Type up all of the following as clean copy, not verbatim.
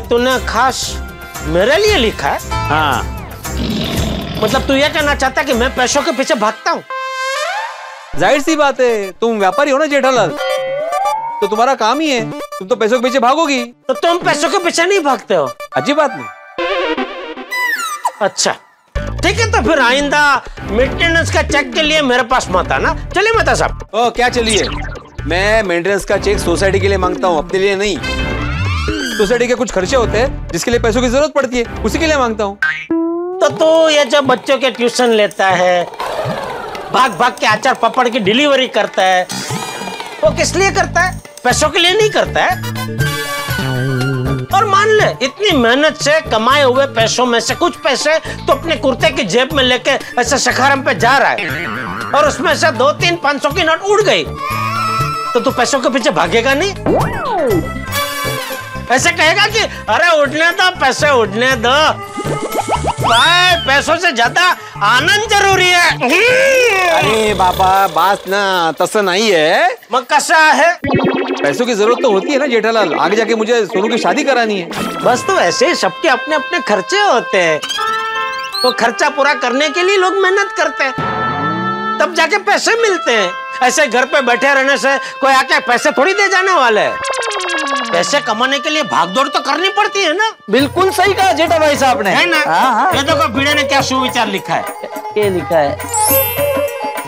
तूने खास मेरे लिए लिखा है? हाँ। मतलब तू ये कहना चाहता है कि मैं पैसों के पीछे भागता हूँ? जाहिर सी बात है, तुम व्यापारी हो ना जेठालाल, तो तुम्हारा काम ही है, तुम तो पैसों के पीछे भागोगी। तो तुम पैसों के पीछे नहीं भागते हो? अच्छी बात नहीं। अच्छा ठीक है, तो फिर आइंदा मेंटेनेंस का चेक के लिए मेरे पास मत आना। चलिए मेहता साहब। ओ क्या चलिए, मैं मेंटेनेंस का चेक सोसाइटी के लिए मांगता हूँ, अपने लिए नहीं। सोसाइटी के कुछ खर्चे होते हैं जिसके लिए पैसों की जरूरत पड़ती है, उसी के लिए मांगता हूँ। तो तू ये जो बच्चों के ट्यूशन लेता है, भाग भाग के अचार पापड़ की डिलीवरी करता है, वो किस लिए करता है? पैसों के लिए नहीं करता है। और मान ले इतनी मेहनत से कमाए हुए पैसों में से कुछ पैसे तो अपने कुर्ते की जेब में लेके ऐसे शखारम पे जा रहा है, और उसमें से 2-3 500 की नोट उड़ गई, तो तू पैसों के पीछे भागेगा नहीं? ऐसे कहेगा कि अरे उठने दो, पैसे उठने दो भाई, पैसों से ज्यादा आनंद जरूरी है। अरे बाबा, बात ना तसा नहीं है। मग कसा है? पैसों की जरूरत तो होती है ना जेठालाल, आगे जाके मुझे सोनू की शादी करानी है। बस तो ऐसे ही सबके अपने अपने खर्चे होते हैं, तो खर्चा पूरा करने के लिए लोग मेहनत करते हैं, तब जाके पैसे मिलते हैं। ऐसे घर पे बैठे रहने से कोई आके पैसे थोड़ी दे जाने वाले है। पैसे कमाने के लिए भागदौड़ तो करनी पड़ती है ना। बिल्कुल सही कहा जेठा भाई साहब ने, है ना? हाँ। ये देखो भिड़े ने क्या सुविचार लिखा है। क्या लिखा है?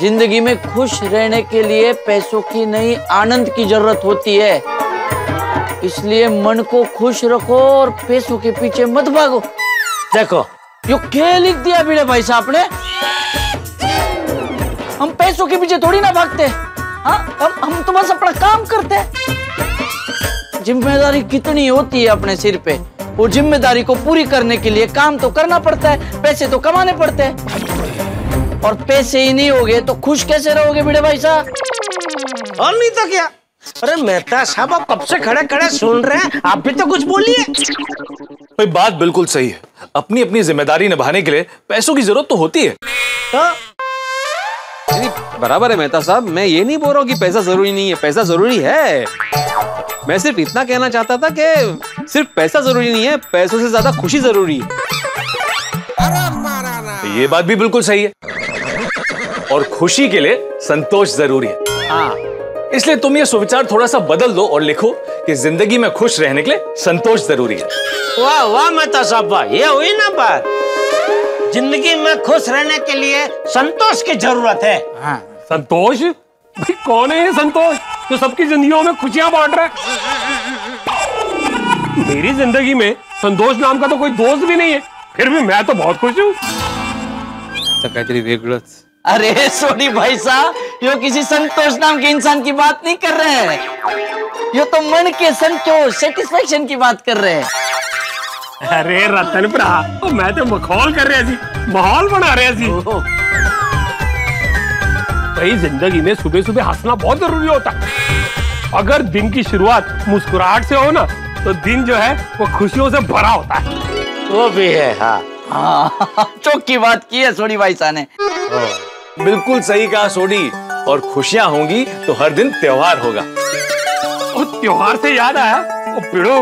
जिंदगी में खुश रहने के लिए पैसों की नहीं, आनंद की जरूरत होती है, इसलिए मन को खुश रखो और पैसों के पीछे मत भागो। देखो यो क्या लिख दिया भिड़े भाई साहब ने। हम पैसों के पीछे थोड़ी ना भागते, हाँ हम तो बस अपना काम करते हैं। जिम्मेदारी कितनी होती है अपने सिर पे, वो जिम्मेदारी को पूरी करने के लिए काम तो करना पड़ता है, पैसे तो कमाने पड़ते हैं। और पैसे ही नहीं होगे तो खुश कैसे रहोगे भिड़े भाई साहब? और नहीं तो क्या। अरे मेहता साहब, आप कब से खड़े खड़े सुन रहे हैं, आप भी तो कुछ बोलिए। भाई बात बिल्कुल सही है, अपनी अपनी जिम्मेदारी निभाने के लिए पैसों की जरूरत तो होती है। तो बराबर है मेहता साहब, मैं ये नहीं बोल रहा हूँ कि पैसा जरूरी नहीं है, पैसा जरूरी है। मैं सिर्फ इतना कहना चाहता था कि सिर्फ पैसा जरूरी नहीं है, पैसों से ज्यादा खुशी जरूरी है। ये बात भी बिल्कुल सही है, और खुशी के लिए संतोष जरूरी है। हाँ, इसलिए तुम ये सुविचार थोड़ा सा बदल दो और लिखो कि जिंदगी में खुश रहने के लिए संतोष जरूरी है। वाह वाह मेहता साहब, वाह, ये हुई ना बात। जिंदगी में खुश रहने के लिए संतोष की जरूरत है। हाँ। संतोष? भाई कौन है ये संतोष जो सबकी जिंदगियों में खुशियां बांट रहा है? मेरी जिंदगी में संतोष नाम का तो कोई दोस्त भी नहीं है, फिर भी मैं तो बहुत खुश हूँ। अरे सोनी भाई साहब, यो किसी संतोष नाम के इंसान की बात नहीं कर रहे हैं, यो तो मन के संतोष, सेटिस्फेक्शन की बात कर रहे हैं। अरे रतन भरा, मैं तो मखौल कर रहा सी, माहौल बना रहा सी। भाई जिंदगी में सुबह सुबह हंसना बहुत जरूरी होता है। अगर दिन की शुरुआत मुस्कुराहट से हो ना, तो दिन जो है वो खुशियों से भरा होता है। वो भी है। हाँ हाँ, चौकी बात की है सोनी भाई साहब ने। बिल्कुल सही कहा सोनी, और खुशियां होंगी तो हर दिन त्योहार होगा। और त्योहार से याद आया, वो पिड़ो,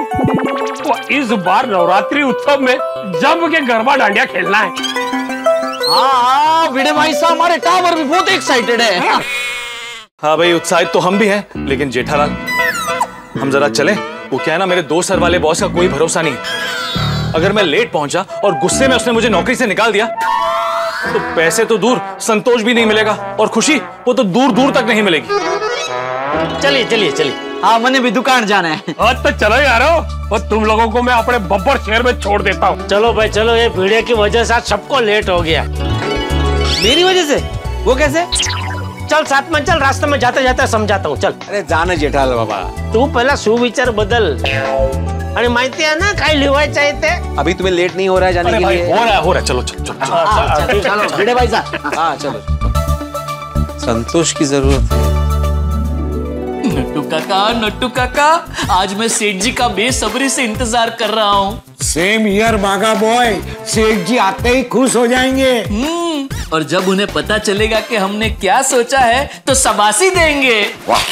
वो इस बार नवरात्रि उत्सव में जम के गरबा डांडिया खेलना है। हाँ भिड़े भाई साहब, हमारे टावर भी बहुत एक्साइटेड है। हाँ भाई, उत्साहित तो हम भी हैं, लेकिन जेठालाल हम जरा चलें। वो क्या है ना, मेरे 2 सर वाले बॉस का कोई भरोसा नहीं। अगर मैं लेट पहुंचा और गुस्से में उसने मुझे नौकरी से निकाल दिया, तो पैसे तो दूर, संतोष भी नहीं मिलेगा, और खुशी वो तो दूर दूर तक नहीं मिलेगी। चलिए चलिए चलिए। हाँ, मैंने भी दुकान जाना है। तो चलो यारो, और तुम लोगों को मैं अपने बब्बर शहर में छोड़ देता हूँ। चलो भाई चलो, ये वीडियो की वजह से आज सबको लेट हो गया। मेरी वजह से? वो कैसे? चल साथ में चल, रास्ते में जाते जाते समझाता हूँ, चल। अरे जाना जेठालाल बाबा, तू पहला सुविचार बदल। अरे माहिती है ना, काय लिवायचं आहे ते? अभी तुम्हें लेट नहीं हो रहा है जाने के लिए? हो रहा है, चलो चलो चलो। चलो भिड़े भाई साहब। हाँ चलो। संतोष की जरूरत है। नट्टू काका, आज मैं सेठ जी का बेसब्री से इंतजार कर रहा हूँ। सेम हियर बागा बॉय, सेठ जी आते ही खुश हो जाएंगे। और जब उन्हें पता चलेगा कि हमने क्या सोचा है तो शाबाशी देंगे। वाह,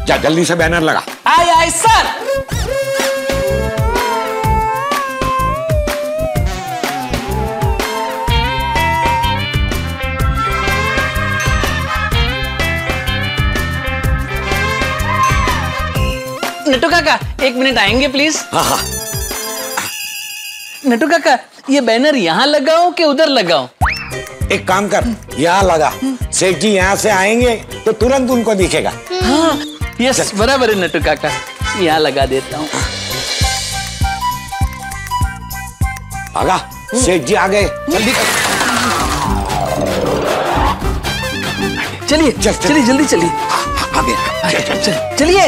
जा जल्दी से बैनर लगा। आय आय सर। एक मिनट आएंगे प्लीज। हाँ हाँ। नटू काका, ये बैनर यहाँ लगाऊं कि उधर लगाऊं? एक काम कर, यहाँ लगा। सेठ जी यहाँ से आएंगे तो तुरंत उनको दिखेगा। हाँ यस, बराबर है नटू काका, यहाँ लगा देता हूँ। आगा, सेठ जी आ गए, जल्दी कर। चलिए चलिए जल्दी चलिए। आ गया। चलिए।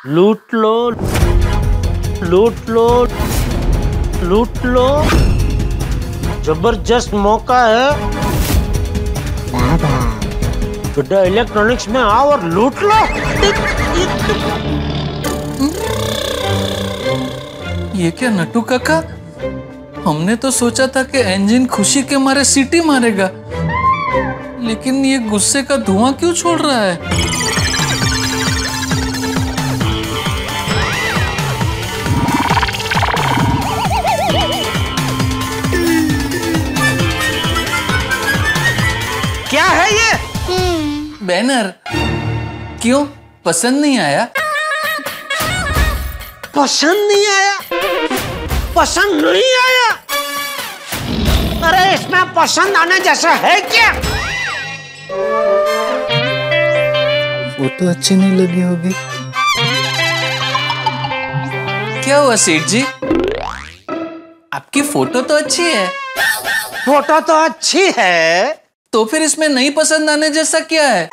लूट लो, लूट लो, लूट लो। जबरदस्त मौका है। गुड्डा इलेक्ट्रॉनिक्स में आओ और लूट लो। ये क्या नटू काका, हमने तो सोचा था कि इंजन खुशी के मारे सीटी मारेगा, लेकिन ये गुस्से का धुआं क्यों छोड़ रहा है? क्या है ये? बैनर। क्यों, पसंद नहीं आया? पसंद नहीं आया? पसंद नहीं आया? अरे इसमें पसंद आने जैसा है क्या? फोटो अच्छी नहीं लगी होगी। क्या हुआ सेठ जी, आपकी फोटो तो अच्छी है। फोटो तो अच्छी है, तो फिर इसमें नहीं पसंद आने जैसा क्या है?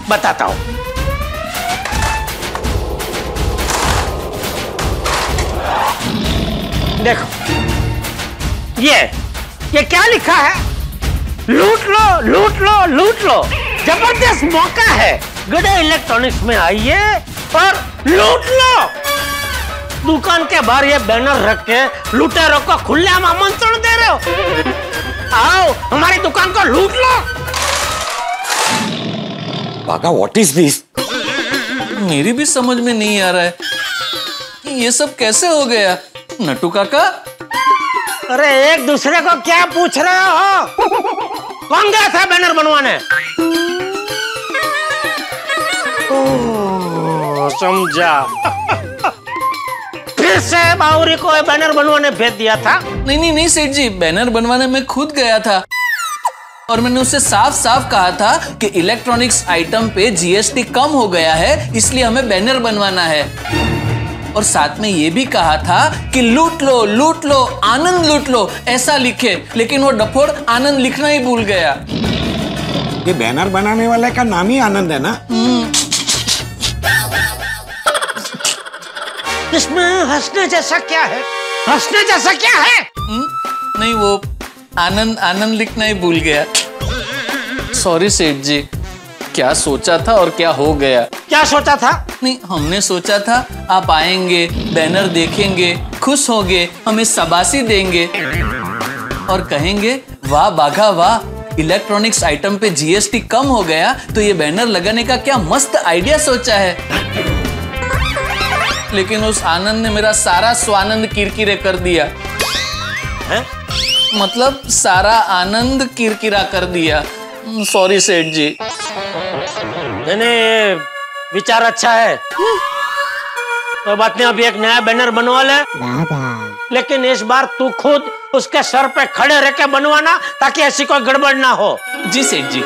बताता हूं। देखो, ये क्या लिखा है? लूट लो, लूट लो, लूट लो। जबरदस्त मौका है। गुड्डा इलेक्ट्रॉनिक्स में आइए और लूट लो। दुकान के बाहर ये बैनर रख के लुटेरों को खुलेआम आमंत्रण दे रहे हो। आओ, हमारी दुकान को लूट लो। बाका, व्हाट इज दिस? मेरी भी समझ में नहीं आ रहा है कि ये सब कैसे हो गया। नटू काका, अरे एक दूसरे को क्या पूछ रहे हो? कौन गया था बैनर बनवाने? ओह, समझा। फिर से बावरी को बैनर बनवाने भेज दिया था? नहीं सेठ जी, बैनर बनवाने में खुद गया था और मैंने उससे साफ साफ कहा था कि इलेक्ट्रॉनिक्स आइटम पे जीएसटी कम हो गया है, इसलिए हमें बैनर बनवाना है। और साथ में ये भी कहा था कि लूट लो, आनंद लूट लो, ऐसा लिखे। लेकिन वो डफोड़ आनंद लिखना ही भूल गया। ये बैनर बनाने वाले का नाम ही आनंद है ना? इसमें हंसने जैसा क्या है? हंसने जैसा क्या है? नहीं, वो आनंद लिखना ही भूल गया। सॉरी सेठ जी, क्या सोचा था और क्या हो गया। क्या सोचा था? नहीं, हमने सोचा था आप आएंगे, बैनर देखेंगे, खुश होंगे, हमें शाबाशी देंगे और कहेंगे वाह बाघा वाह, इलेक्ट्रॉनिक्स आइटम पे जीएसटी कम हो गया तो ये बैनर लगाने का क्या मस्त आइडिया सोचा है। लेकिन उस आनंद ने मेरा सारा स्वानंद किरकिरे कर दिया है? मतलब सारा आनंद किरकिरा कर दिया। सॉरी सेठ जी। नहीं, विचार अच्छा है। तो बात नहीं, अभी एक नया बैनर बनवा ले। लेकिन इस बार तू खुद उसके सर पे खड़े रह के बनवाना, ताकि ऐसी कोई गड़बड़ ना हो। जी सेठ जी।